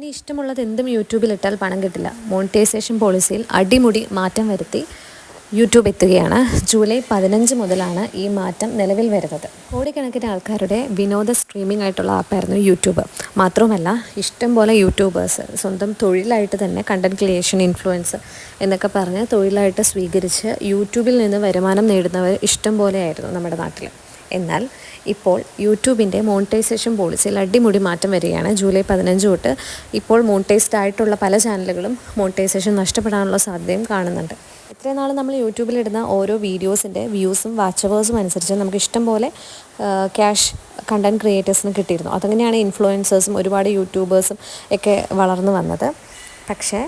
ഇനി ഇഷ്ടമുള്ളത് എന്തും യൂട്യൂബിൽ ഇട്ടാൽ പണം കിട്ടില്ല. മോണിറ്റൈസേഷൻ പോളിസിയിൽ അടിമുടി മാറ്റം വരുത്തി യൂട്യൂബ് എത്തുകയാണ്. ജൂലൈ 15 മുതലാണ് ഈ മാറ്റം നിലവിൽ വരുന്നത്. കോടിക്കണക്കിന് ആൾക്കാരുടെ വിനോദ സ്ട്രീമിംഗ് ആയിട്ടുള്ള ആപ്പായിരുന്നു യൂട്യൂബ്. മാത്രമല്ല ഇഷ്ടംപോലെ യൂട്യൂബേഴ്സ് സ്വന്തം തൊഴിലായിട്ട് തന്നെ കണ്ടൻറ് ക്രിയേഷൻ, ഇൻഫ്ലുവൻസ് എന്നൊക്കെ പറഞ്ഞ് തൊഴിലായിട്ട് സ്വീകരിച്ച് യൂട്യൂബിൽ നിന്ന് വരുമാനം നേടുന്നവർ ഇഷ്ടം പോലെയായിരുന്നു നമ്മുടെ നാട്ടിൽ. എന്നാൽ ഇപ്പോൾ യൂട്യൂബിൻ്റെ മോണിറ്റൈസേഷൻ പോളിസിയിൽ അടിമുടി മാറ്റം വരികയാണ്. ജൂലൈ 15 തൊട്ട് ഇപ്പോൾ മോണിറ്റൈസ്ഡ് ആയിട്ടുള്ള പല ചാനലുകളും മോണിറ്റൈസേഷൻ നഷ്ടപ്പെടാനുള്ള സാധ്യതയും കാണുന്നുണ്ട്. ഇത്രയും നാൾ നമ്മൾ യൂട്യൂബിലിടുന്ന ഓരോ വീഡിയോസിൻ്റെ വ്യൂസും വാച്ച് അവേഴ്സും അനുസരിച്ച് നമുക്ക് ഇഷ്ടം പോലെ ക്യാഷ് കണ്ടൻറ് ക്രിയേറ്റേഴ്സിന് കിട്ടിയിരുന്നു. അതങ്ങനെയാണ് ഇൻഫ്ലുവൻസേഴ്സും ഒരുപാട് യൂട്യൂബേഴ്സും ഒക്കെ വളർന്നു വന്നത്. പക്ഷേ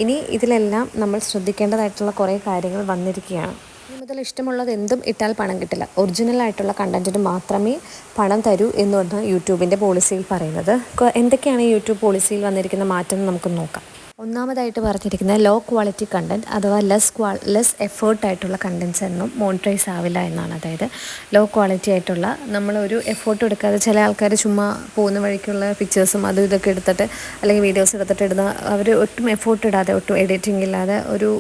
ഇനി ഇതിലെല്ലാം നമ്മൾ ശ്രദ്ധിക്കേണ്ടതായിട്ടുള്ള കുറേ കാര്യങ്ങൾ വന്നിരിക്കുകയാണ്. ഇനി മുതൽ ഇഷ്ടമുള്ളത് എന്തും ഇട്ടാൽ പണം കിട്ടില്ല. ഒറിജിനലായിട്ടുള്ള കണ്ടൻറ്റിന് മാത്രമേ പണം തരൂ എന്നാണ് യൂട്യൂബിൻ്റെ പോളിസിയിൽ പറയുന്നത്. എന്തൊക്കെയാണ് യൂട്യൂബ് പോളിസിയിൽ വന്നിരിക്കുന്ന മാറ്റം എന്ന് നമുക്ക് നോക്കാം. ഒന്നാമതായിട്ട് പറഞ്ഞിരിക്കുന്നത് ലോ ക്വാളിറ്റി കണ്ടൻറ്റ് അഥവാ ലെസ് എഫേർട്ടായിട്ടുള്ള കണ്ടൻറ്റ്സ് ഒന്നും മോണിറ്റൈസ് ആവില്ല എന്നാണ്. അതായത് ലോ ക്വാളിറ്റി ആയിട്ടുള്ള നമ്മളൊരു എഫേർട്ട് എടുക്കാതെ ചില ആൾക്കാർ ചുമ്മാ പോകുന്ന വഴിക്കുള്ള പിക്ചേഴ്സും അതും ഇതൊക്കെ എടുത്തിട്ട് അല്ലെങ്കിൽ വീഡിയോസ് എടുത്തിട്ട് ഇടുന്ന അവർ ഒട്ടും എഫേർട്ട് ഇടാതെ ഒട്ടും എഡിറ്റിംഗ് ഇല്ലാതെ ഒരു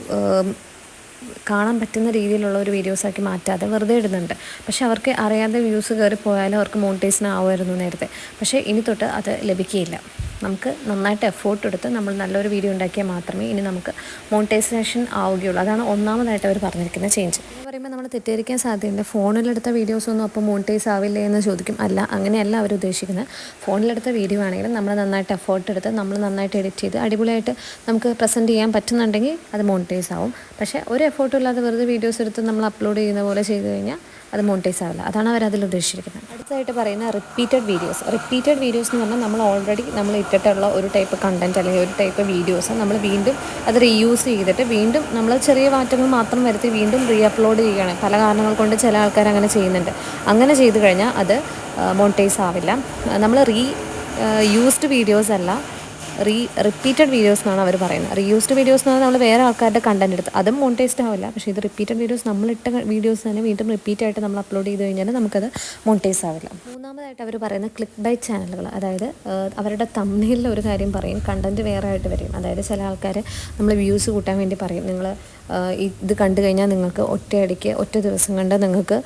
കാണാൻ പറ്റുന്ന രീതിയിലുള്ള ഒരു വീഡിയോസാക്കി മാറ്റാതെ വെറുതെ ഇടുന്നുണ്ട്. പക്ഷേ അവർക്ക് അറിയാതെ വ്യൂസ് കയറി പോയാലും അവർക്ക് മോണിറ്റൈസേഷൻ ആവുമായിരുന്നു നേരത്തെ. പക്ഷേ ഇനി തൊട്ട് അത് ലഭിക്കുകയില്ല. നമുക്ക് നന്നായിട്ട് എഫേർട്ട് എടുത്ത് നമ്മൾ നല്ലൊരു വീഡിയോ ഉണ്ടാക്കിയാൽ മാത്രമേ ഇനി നമുക്ക് മോണിറ്റൈസേഷൻ ആവുകയുള്ളൂ. അതാണ് ഒന്നാമതായിട്ട് അവർ പറഞ്ഞിരിക്കുന്ന ചേഞ്ച്. എന്ന് പറയുമ്പോൾ നമ്മൾ തെറ്റിദ്ധരിക്കാൻ സാധ്യതയുണ്ട്. ഫോണിലെടുത്ത വീഡിയോസൊന്നും അപ്പോൾ മോണിറ്റൈസ് ആവില്ലേ എന്ന് ചോദിക്കും. അല്ല, അങ്ങനെയല്ല അവർ ഉദ്ദേശിക്കുന്നത്. ഫോണിലെടുത്ത വീഡിയോ ആണെങ്കിലും നമ്മൾ നന്നായിട്ട് എഫേർട്ട് എടുത്ത് നമ്മൾ നന്നായിട്ട് എഡിറ്റ് ചെയ്ത് അടിപൊളിയായിട്ട് നമുക്ക് പ്രസൻറ്റ് ചെയ്യാൻ പറ്റുന്നുണ്ടെങ്കിൽ അത് മോണിറ്റൈസ് ആവും. പക്ഷേ ഒരു എഫേർട്ടും ഇല്ലാതെ വെറുതെ വീഡിയോസ് എടുത്ത് നമ്മൾ അപ്ലോഡ് ചെയ്യുന്ന പോലെ ചെയ്ത് കഴിഞ്ഞാൽ അത് മോണിറ്റൈസ് ആവില്ല. അതാണ് അവർ അതിൽ ഉദ്ദേശിച്ചിരിക്കുന്നത്. അടുത്തതായിട്ട് പറയുന്ന റിപ്പീറ്റഡ് വീഡിയോസ് എന്ന് പറഞ്ഞാൽ നമ്മൾ ഇട്ടിട്ടുള്ള ഒരു ടൈപ്പ് കണ്ടൻറ്റ് അല്ലെങ്കിൽ ഒരു ടൈപ്പ് വീഡിയോസ് നമ്മൾ വീണ്ടും അത് റീയൂസ് ചെയ്തിട്ട് വീണ്ടും നമ്മൾ ചെറിയ മാറ്റങ്ങൾ മാത്രം വരുത്തി വീണ്ടും റീ അപ്ലോഡ് ചെയ്യുകയാണ്. പല കാരണങ്ങൾ കൊണ്ട് ചില ആൾക്കാർ അങ്ങനെ ചെയ്യുന്നുണ്ട്. അങ്ങനെ ചെയ്ത് കഴിഞ്ഞാൽ അത് മോണിറ്റൈസ് ആവില്ല. നമ്മൾ യൂസ്ഡ് വീഡിയോസ് അല്ല, റിപ്പീറ്റഡ് വീഡിയോസ് എന്നാണ് അവർ പറയുന്നത്. റീയൂസ്ഡ് വീഡിയോസ് എന്ന് പറഞ്ഞാൽ നമ്മൾ വേറെ ആൾക്കാരുടെ കണ്ടൻറ്റ് എടുത്ത് അതും മോണിറ്റൈസ്ഡ് ആവില്ല. പക്ഷേ ഇത് റിപ്പീറ്റഡ് വീഡിയോസ് നമ്മളിട്ട വീഡിയോസ് തന്നെ വീണ്ടും റിപ്പീറ്റായിട്ട് നമ്മൾ അപ്ലോഡ് ചെയ്ത് കഴിഞ്ഞാൽ നമുക്കത് മോണിറ്റൈസ് ആവില്ല. മൂന്നാമതായിട്ട് അവർ പറയുന്ന ക്ലിക്ക് ബൈറ്റ് ചാനലുകൾ, അതായത് അവരുടെ തമ്മിലിൽ ഒരു കാര്യം പറയും, കണ്ടൻറ്റ് വേറെ ആയിട്ട് വരും. അതായത് ചില ആൾക്കാർ നമ്മൾ വ്യൂസ് കൂട്ടാൻ വേണ്ടി പറയും, നിങ്ങൾ ഇത് കണ്ടു കഴിഞ്ഞാൽ നിങ്ങൾക്ക് ഒറ്റ ദിവസം കൊണ്ട് നിങ്ങൾക്ക്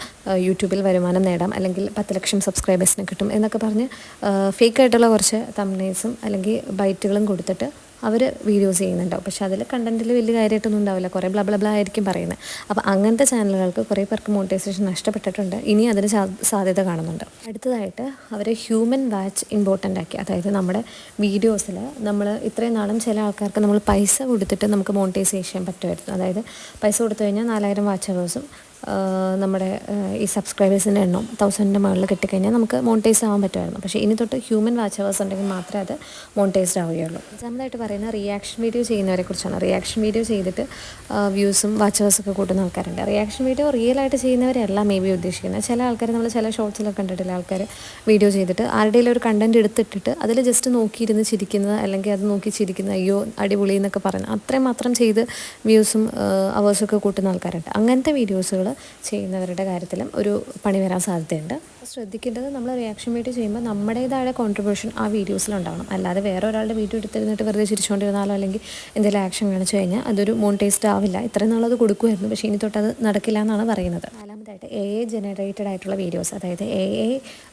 യൂട്യൂബിൽ വരുമാനം നേടാം, അല്ലെങ്കിൽ 10 ലക്ഷം സബ്സ്ക്രൈബേഴ്സിന് കിട്ടും എന്നൊക്കെ പറഞ്ഞ് ഫേക്കായിട്ടുള്ള കുറച്ച് തംബ്നെയിൽസും അല്ലെങ്കിൽ ബൈറ്റുകളും കൊടുത്തിട്ട് അവർ വീഡിയോസ് ചെയ്യുന്നുണ്ടാവും. പക്ഷേ അതിൽ കണ്ടൻറ്റിൽ വലിയ കാര്യമായിട്ടൊന്നും ഉണ്ടാവില്ല, കുറേ ബ്ലബ്ല ആയിരിക്കും പറയുന്നത്. അപ്പോൾ അങ്ങനത്തെ ചാനലുകൾക്ക് കുറേ പേർക്ക് മോണിറ്റൈസേഷൻ നഷ്ടപ്പെട്ടിട്ടുണ്ട്. ഇനി അതിന് സാധ്യത കാണുന്നുണ്ട്. അടുത്തതായിട്ട് അവർ ഹ്യൂമൻ വാച്ച് ഇമ്പോർട്ടൻ്റ് ആക്കി. അതായത് നമ്മുടെ വീഡിയോസിൽ നമ്മൾ ഇത്രയും നാളും ചില ആൾക്കാർക്ക് നമ്മൾ പൈസ കൊടുത്തിട്ട് നമുക്ക് മോണിറ്റൈസേഷൻ ചെയ്യാൻ പറ്റുമായിരുന്നു. അതായത് പൈസ കൊടുത്തു കഴിഞ്ഞാൽ 4000 വാച്ച് അവേഴ്സും നമ്മുടെ ഈ സബ്സ്ക്രൈബേഴ്സിൻ്റെ എണ്ണം 1000-ൻ്റെ മുകളിൽ കിട്ടിക്കഴിഞ്ഞാൽ നമുക്ക് മോണിറ്റൈസ് ആവാൻ പറ്റുമായിരുന്നു. പക്ഷേ ഇനി തൊട്ട് ഹ്യൂമൻ വാച്ച് അവേഴ്സ് ഉണ്ടെങ്കിൽ മാത്രമേ അത് മോണിറ്റൈസ്ഡ് ആവുകയുള്ളൂ. അഞ്ചാമതായിട്ട് പറയുന്ന റിയാക്ഷൻ വീഡിയോ ചെയ്യുന്നവരെ കുറിച്ചാണ്. റിയാക്ഷൻ വീഡിയോ ചെയ്തിട്ട് വ്യൂസും വാച്ച് അവേഴ്സൊക്കെ കൂട്ടുന്ന ആൾക്കാരുണ്ട്. റിയാക്ഷൻ വീഡിയോ റിയലായിട്ട് ചെയ്യുന്നവരല്ല മേ ബി ഉദ്ദേശിക്കുന്നത്. ചില ആൾക്കാർ നമ്മൾ ചില ഷോർട്സിലൊക്കെ കണ്ടിട്ടില്ല, ആൾക്കാർ വീഡിയോ ചെയ്തിട്ട് ആരുടെയും ഒരു കണ്ടൻറ്റ് എടുത്തിട്ടിട്ട് അതിൽ ജസ്റ്റ് നോക്കിയിരുന്ന് ചിരിക്കുന്നത്, അല്ലെങ്കിൽ അത് നോക്കി ചിരിക്കുന്നത്, അയ്യോ അടിപൊളി എന്നൊക്കെ പറയുന്നത്, അത്രയും മാത്രം ചെയ്ത് വ്യൂസും അവേഴ്സൊക്കെ കൂട്ടുന്ന ആൾക്കാരുണ്ട്. അങ്ങനത്തെ വീഡിയോസുകൾ ചെയ്യുന്നവരുടെ കാര്യത്തിലും ഒരു പണി വരാൻ സാധ്യതയുണ്ട്. ശ്രദ്ധിക്കേണ്ടത്, നമ്മൾ റിയാക്ഷൻ വീഡിയോ ചെയ്യുമ്പോൾ നമ്മുടേതായ കോൺട്രിബ്യൂഷൻ ആ വീഡിയോസിലുണ്ടാവണം. അല്ലാതെ വേറെ ഒരാളുടെ വീഡിയോ എടുത്തിരുന്നിട്ട് വെറുതെ ചിരിച്ചുകൊണ്ടിരുന്നാലോ അല്ലെങ്കിൽ എന്തെങ്കിലും ആക്ഷൻ കാണിച്ചു കഴിഞ്ഞാൽ അതൊരു മോണിറ്റൈസ്ഡ് ആവില്ല. ഇത്രയും നാളത് കൊടുക്കുമായിരുന്നു, പക്ഷേ ഇനി തൊട്ട് അത് നടക്കില്ല എന്നാണ് പറയുന്നത്. നാലാമതായിട്ട് AI ജനറേറ്റഡ് ആയിട്ടുള്ള വീഡിയോസ്, അതായത് AI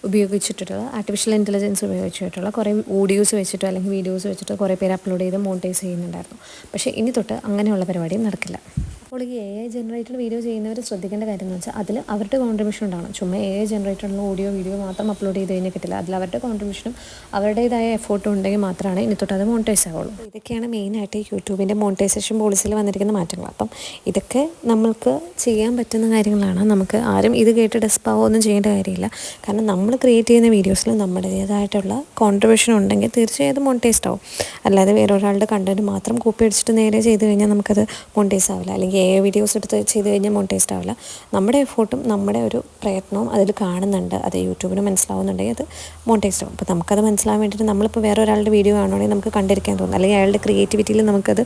ഉപയോഗിച്ചിട്ടുള്ള ആർട്ടിഫിഷ്യൽ ഇൻ്റലിജൻസ് ഉപയോഗിച്ചിട്ടുള്ള കുറേ ഓഡിയോസ് വെച്ചിട്ടോ അല്ലെങ്കിൽ വീഡിയോസ് വെച്ചിട്ടോ കുറേ പേര് അപ്ലോഡ് ചെയ്ത് മോണിറ്റൈസ് ചെയ്യുന്നുണ്ടായിരുന്നു. പക്ഷേ ഇനി തൊട്ട് അങ്ങനെയുള്ള പരിപാടിയും നടക്കില്ല. അപ്പോൾ ഈ AI ജനറേറ്റഡ് വീഡിയോ ചെയ്യുന്നവർ ശ്രദ്ധിക്കേണ്ട കാര്യം എന്ന് വെച്ചാൽ അതിൽ അവരുടെ കോൺട്രിബ്യൂഷൻ ഉണ്ടാകണം. ചുമ്മാ AI ജനറേറ്റഡുള്ള വീഡിയോ മാത്രം അപ്ലോഡ് ചെയ്ത് കഴിഞ്ഞാൽ കിട്ടില്ല. അതിൽ അവരുടെ കോൺട്രിബ്യൂഷനും അവരുടേതായ എഫോർട്ടും ഉണ്ടെങ്കിൽ മാത്രമാണ് ഇനി തൊട്ട് അത് മോണിറ്റൈസ് ആവുള്ളൂ. ഇതൊക്കെയാണ് മെയിനായിട്ട് യൂട്യൂബിൻ്റെ മോണിറ്റൈസേഷൻ പോളിസിയിൽ വന്നിരിക്കുന്ന മാറ്റങ്ങൾ. അപ്പം ഇതൊക്കെ നമ്മൾക്ക് ചെയ്യാൻ പറ്റുന്ന കാര്യങ്ങളാണ്. നമുക്ക് ആരും ഇത് കേട്ട് ഡെസ്പാവോ ഒന്നും ചെയ്യേണ്ട കാര്യമില്ല. കാരണം നമ്മൾ ക്രിയേറ്റ് ചെയ്യുന്ന വീഡിയോസിൽ നമ്മുടേതായിട്ടുള്ള കോൺട്രിബ്യൂഷൻ ഉണ്ടെങ്കിൽ തീർച്ചയായും മോണിറ്റൈസ്ഡ് ആവും. അല്ലാതെ വേറൊരാളുടെ കണ്ടൻറ്റ് മാത്രം കോപ്പി അടിച്ചിട്ട് നേരെ ചെയ്ത് കഴിഞ്ഞാൽ നമുക്കത് മോണിറ്റൈസ് ആവില്ല. അല്ലെങ്കിൽ വീഡിയോസ് എടുത്ത് ചെയ്ത് കഴിഞ്ഞാൽ മോണിറ്റൈസ്ഡ് ആവില്ല. നമ്മുടെ എഫോർട്ടും നമ്മുടെ ഒരു പ്രയത്നവും അതിൽ കാണുന്നുണ്ട്, അത് യൂട്യൂബിന് മനസ്സിലാവുന്നുണ്ടെങ്കിൽ അത് മോണിറ്റൈസ്ഡ് ആവും. അപ്പോൾ നമുക്കത് മനസ്സിലാവാൻ വേണ്ടിയിട്ട് നമ്മളിപ്പോൾ വേറെ ഒരാളുടെ വീഡിയോ കാണുകയാണെങ്കിൽ നമുക്ക് കണ്ടിരിക്കാൻ തോന്നും, അല്ലെങ്കിൽ അയാളുടെ ക്രിയേറ്റിവിറ്റിയിൽ നമുക്കത്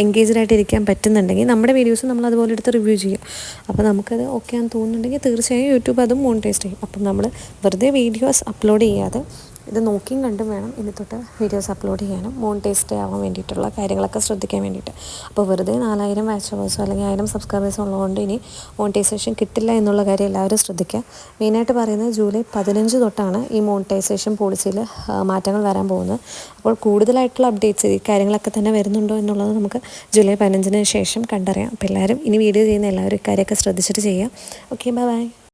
എൻഗേജ്ഡ് ആയിട്ട് ഇരിക്കാൻ പറ്റുന്നുണ്ടെങ്കിൽ നമ്മുടെ വീഡിയോസ് നമ്മൾ അതുപോലെ എടുത്ത് റിവ്യൂ ചെയ്യും. അപ്പോൾ നമുക്കത് ഓക്കെ ആണെന്ന് തോന്നുന്നുണ്ടെങ്കിൽ തീർച്ചയായും യൂട്യൂബ് അതും മോണിറ്റൈസ്ഡ് ചെയ്യും. അപ്പം നമ്മൾ വെറുതെ വീഡിയോസ് അപ്ലോഡ് ചെയ്യാതെ ഇത് നോക്കിയും കണ്ടും വേണം ഇനി തൊട്ട് വീഡിയോസ് അപ്ലോഡ് ചെയ്യാനും മോണിറ്റൈസ്ഡ് ആവാൻ വേണ്ടിയിട്ടുള്ള കാര്യങ്ങളൊക്കെ ശ്രദ്ധിക്കാൻ വേണ്ടിയിട്ട്. അപ്പോൾ വെറുതെ 4000 വാച്ച് അവേഴ്സോ അല്ലെങ്കിൽ 1000 സബ്സ്ക്രൈബേഴ്സോ ഉള്ളതുകൊണ്ട് ഇനി മോണിറ്റൈസേഷൻ കിട്ടില്ല എന്നുള്ള കാര്യം എല്ലാവരും ശ്രദ്ധിക്കുക. മെയിനായിട്ട് പറയുന്നത് ജൂലൈ 15 തൊട്ടാണ് ഈ മോണിറ്റൈസേഷൻ പോളിസിയിൽ മാറ്റങ്ങൾ വരാൻ പോകുന്നത്. അപ്പോൾ കൂടുതലായിട്ടുള്ള അപ്ഡേറ്റ്സ് ഈ കാര്യങ്ങളൊക്കെ തന്നെ വരുന്നുണ്ടോ എന്നുള്ളത് നമുക്ക് ജൂലൈ 15-ന് ശേഷം കണ്ടറിയാം. അപ്പോൾ എല്ലാവരും ഇനി വീഡിയോ ചെയ്യുന്ന എല്ലാവരും ഇക്കാര്യമൊക്കെ ശ്രദ്ധിച്ചിട്ട് ചെയ്യാം. Okay, by.